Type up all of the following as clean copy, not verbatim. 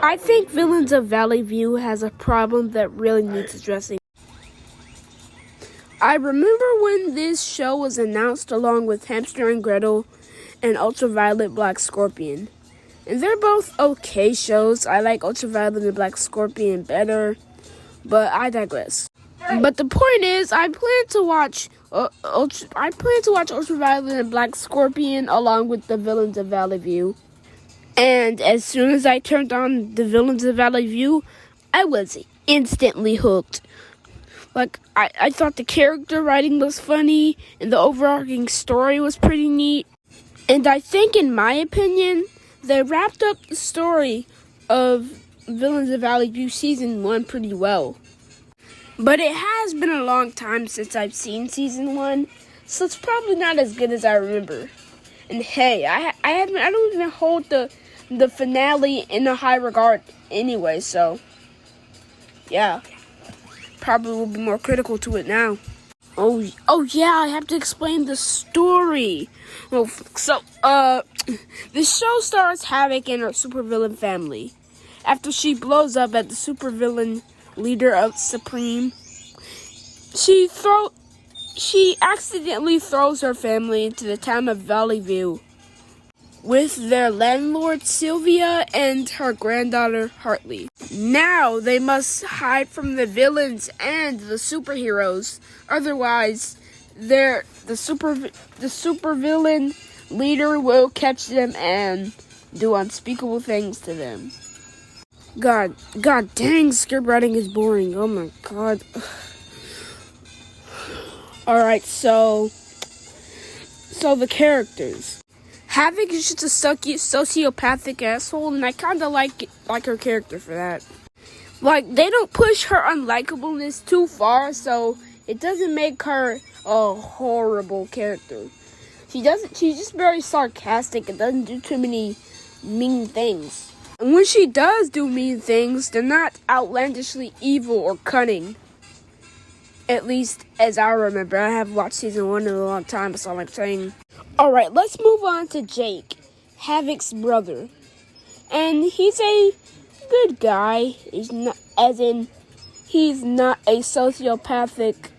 I think Villains of Valley View has a problem that really needs addressing. I remember when this show was announced along with Hamster and Gretel and Ultraviolet Black Scorpion. And they're both okay shows. I like Ultraviolet and Black Scorpion better, but I digress. But the point is, I plan to watch Ultraviolet and Black Scorpion along with the Villains of Valley View. And as soon as I turned on the Villains of Valley View, I was instantly hooked. I thought the character writing was funny, and the overarching story was pretty neat. And I think, in my opinion, they wrapped up the story of Villains of Valley View Season 1 pretty well. But it has been a long time since I've seen Season 1, so it's probably not as good as I remember. And hey, I don't even hold the finale in a high regard anyway, so yeah. Probably will be more critical to it now. Oh yeah, I have to explain the story. The show stars Havik and her supervillain family. After she blows up at the supervillain leader of Supreme, she accidentally throws her family into the town of Valley View with their landlord Sylvia and her granddaughter Hartley. Now they must hide from the villains and the superheroes. Otherwise, the supervillain leader will catch them and do unspeakable things to them. God dang, script writing is boring. Oh my god. Alright, so the characters. Havik is just a sociopathic asshole, and I kind of like her character for that. They don't push her unlikableness too far, so it doesn't make her a horrible character. She's just very sarcastic and doesn't do too many mean things. And when she does do mean things, they're not outlandishly evil or cunning. At least as I remember. I haven't watched season 1 in a long time, that's all I'm saying. Alright, let's move on to Jake, Havik's brother. And he's a good guy. He's not a sociopathic,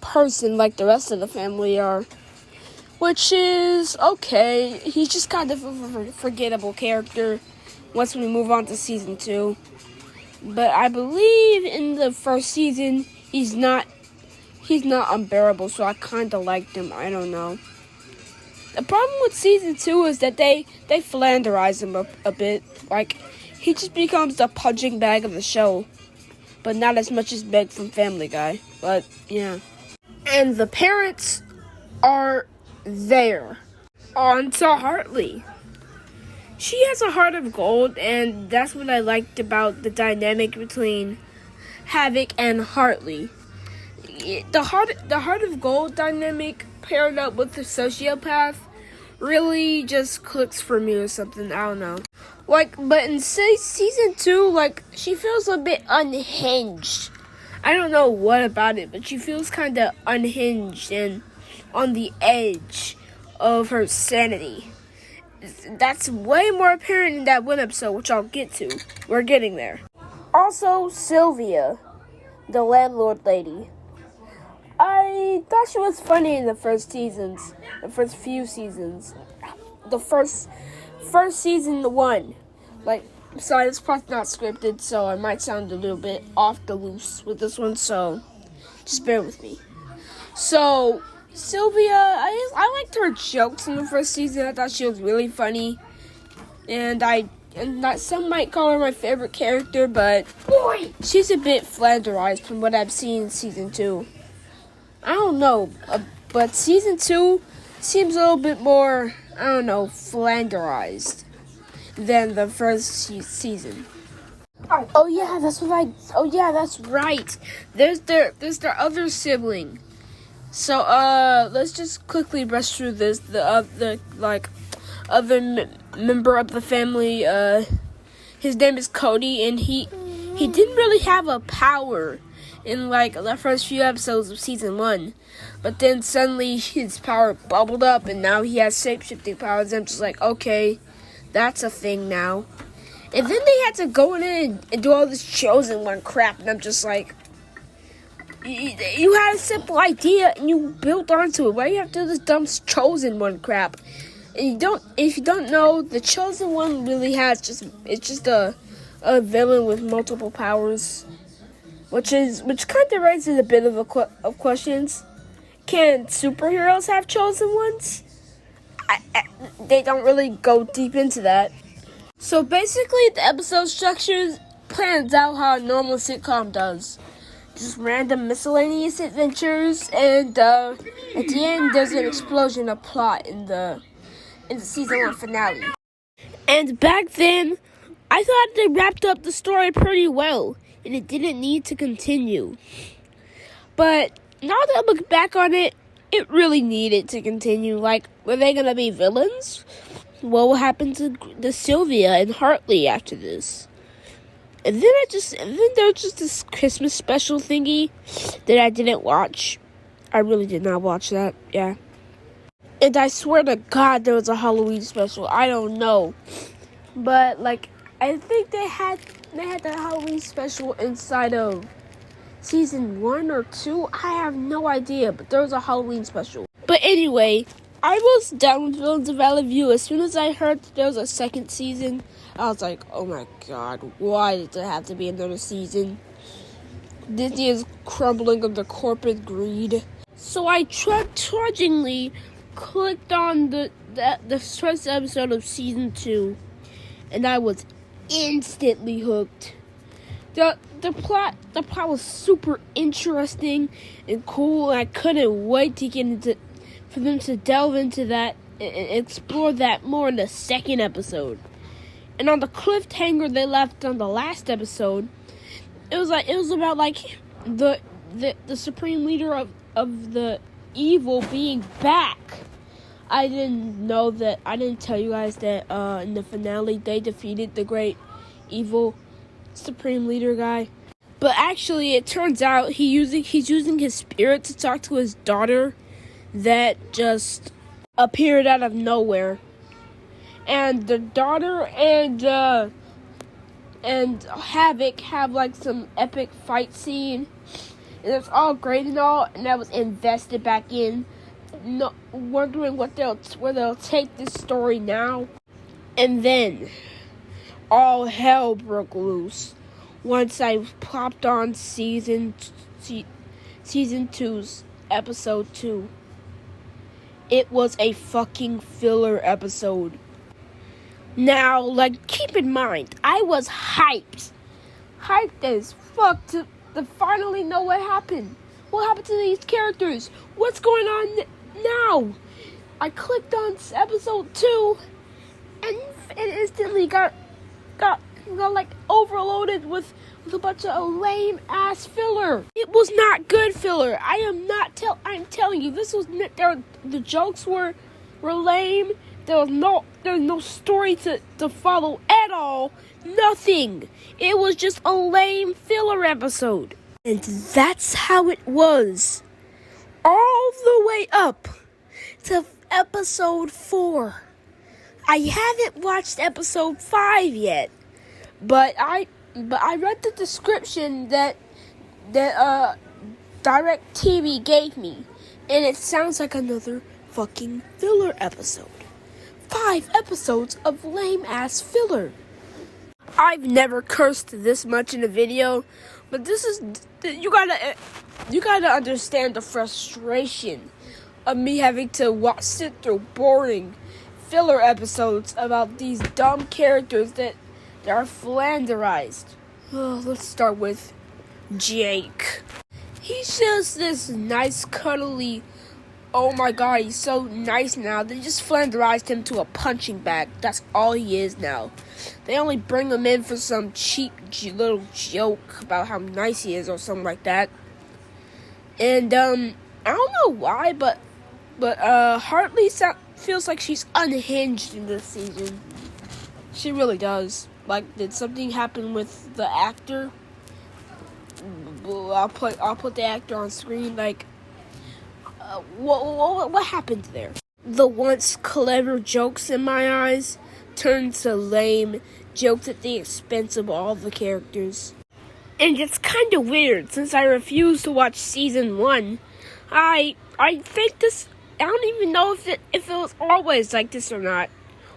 person like the rest of the family are. Which is okay. He's just kind of a forgettable character once we move on to season 2. But I believe in the first season, he's not unbearable, so I kind of liked him. I don't know. The problem with season 2 is that they flanderize him a bit. He just becomes the punching bag of the show. But not as much as Meg from Family Guy. But, yeah. And the parents are there. On to Hartley. She has a heart of gold, and that's what I liked about the dynamic between Havik and Hartley. The heart of gold dynamic paired up with the sociopath really just clicks for me or something. I don't know. But in season 2, she feels a bit unhinged. I don't know what about it, but she feels kind of unhinged and on the edge of her sanity. That's way more apparent in that one episode, which I'll get to. We're getting there. Also, Sylvia, the landlord lady. I thought she was funny in the first few seasons. The first season, the one. Sorry, this part's not scripted, so I might sound a little bit off the loose with this one, so just bear with me. So, Sylvia, I liked her jokes in the first season. I thought she was really funny. And some might call her my favorite character, but she's a bit flanderized from what I've seen in season 2. I don't know, but season 2 seems a little bit more, flanderized than the first season. Oh yeah, that's right. There's their other sibling. So let's just quickly brush through this. The other member of the family, his name is Cody, and he didn't really have a power in the first few episodes of season 1, but then suddenly his power bubbled up, and now he has shape-shifting powers. I'm just like, okay, that's a thing now. And then they had to go in and do all this Chosen One crap, and I'm just like, you had a simple idea and you built onto it. Why do you have to do this dumb Chosen One crap? And if you don't know, the Chosen One really it's just a villain with multiple powers, which kind of raises a bit of questions. Can superheroes have Chosen Ones? They don't really go deep into that. So basically, the episode structure plans out how a normal sitcom does. Just random miscellaneous adventures, and at the end, there's an explosion of plot in the season 1 finale. And back then, I thought they wrapped up the story pretty well, and it didn't need to continue. But now that I look back on it, it really needed to continue. Like, were they gonna be villains? What will happen to Sylvia and Hartley after this? And then there was just this Christmas special thingy that I didn't watch. I really did not watch that, yeah. And I swear to God there was a Halloween special. I don't know. But, like, I think they had the Halloween special inside of season 1 or 2. I have no idea, but there was a Halloween special. But anyway, I was done with Villains of Valley View. As soon as I heard there was a second season, I was like, oh my God, why did there have to be another season? Disney is crumbling under corporate greed. So I trudgingly clicked on the first episode of season 2, and I was instantly hooked. The plot was super interesting and cool, and I couldn't wait for them to delve into that and explore that more in the second episode. And on the cliffhanger they left on the last episode, it was about like the supreme leader of the evil being back. I didn't tell you guys that in the finale they defeated the great evil supreme leader guy. But actually it turns out he's using his spirit to talk to his daughter that just appeared out of nowhere. And the daughter and Havoc have like some epic fight scene, and it's all great and all, and I was invested back in, wondering where they'll take this story now. And then all hell broke loose once I popped on season 2's episode 2. It was a fucking filler episode. Now, like, keep in mind, I was hyped as fuck to finally know what happened. What happened to these characters? What's going on now? I clicked on episode 2, and instantly got like overloaded with a bunch of lame ass filler. It was not good filler. I'm telling you, the jokes were lame. There was no story to follow at all. Nothing. It was just a lame filler episode. And that's how it was. All the way up to episode 4. I haven't watched episode 5 yet. But I read the description that DirecTV gave me, and it sounds like another fucking filler episode. 5 episodes of lame-ass filler. I've never cursed this much in a video, but you gotta understand the frustration of me having to sit through boring filler episodes about these dumb characters that are flanderized. Let's start with Jake. He's just this nice, cuddly, oh my God, he's so nice now. They just flanderized him to a punching bag. That's all he is now. They only bring him in for some cheap little joke about how nice he is or something like that. And, I don't know why, but Hartley feels like she's unhinged in this season. She really does. Like, did something happen with the actor? I'll put the actor on screen. Like, what happened there? The once clever jokes in my eyes turned to lame jokes at the expense of all the characters. And it's kind of weird, since I refused to watch season 1. I think this, I don't even know if it was always like this or not.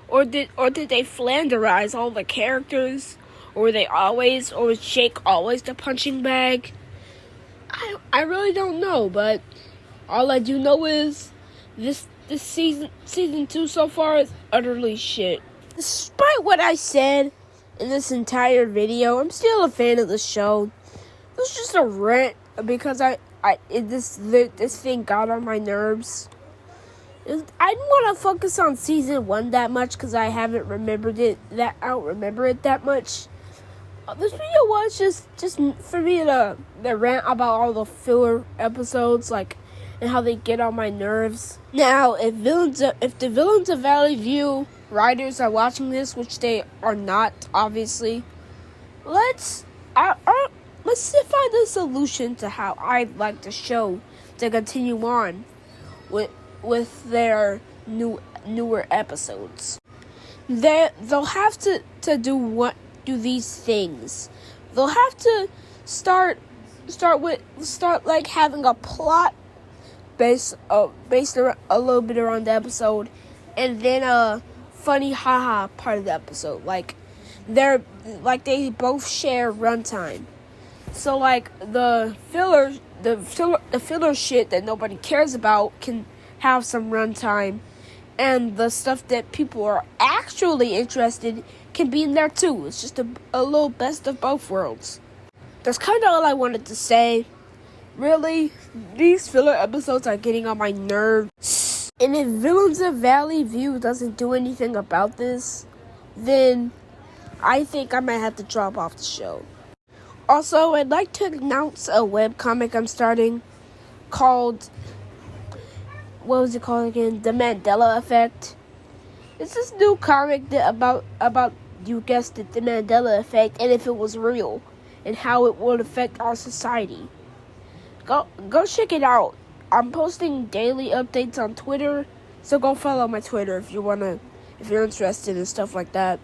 Or did they flanderize all the characters? Or was Jake always the punching bag? I really don't know, but all I do know is this season 2 so far is utterly shit. Despite what I said in this entire video, I'm still a fan of the show. It was just a rant because this thing got on my nerves. I didn't want to focus on season 1 that much because I don't remember it that much. This video was just for me to rant about all the filler episodes, and how they get on my nerves. Now, if the Villains of Valley View writers are watching this, which they are not, obviously, let's find a solution to how I'd like the show to continue on with their newer episodes. They'll have to do these things. They'll have to start having a plot based around, a little bit around the episode, and then a funny haha part of the episode. They both share runtime. So the filler shit that nobody cares about can have some runtime, and the stuff that people are actually interested in can be in there too. It's just a little best of both worlds. That's kind of all I wanted to say. Really, these filler episodes are getting on my nerves. And if Villains of Valley View doesn't do anything about this, then I think I might have to drop off the show. Also, I'd like to announce a webcomic I'm starting called, what was it called again? The Mandela Effect. It's this new comic about you guessed it, the Mandela Effect, and if it was real, and how it would affect our society. Go check it out. I'm posting daily updates on Twitter, so go follow my Twitter if you're interested in stuff like that.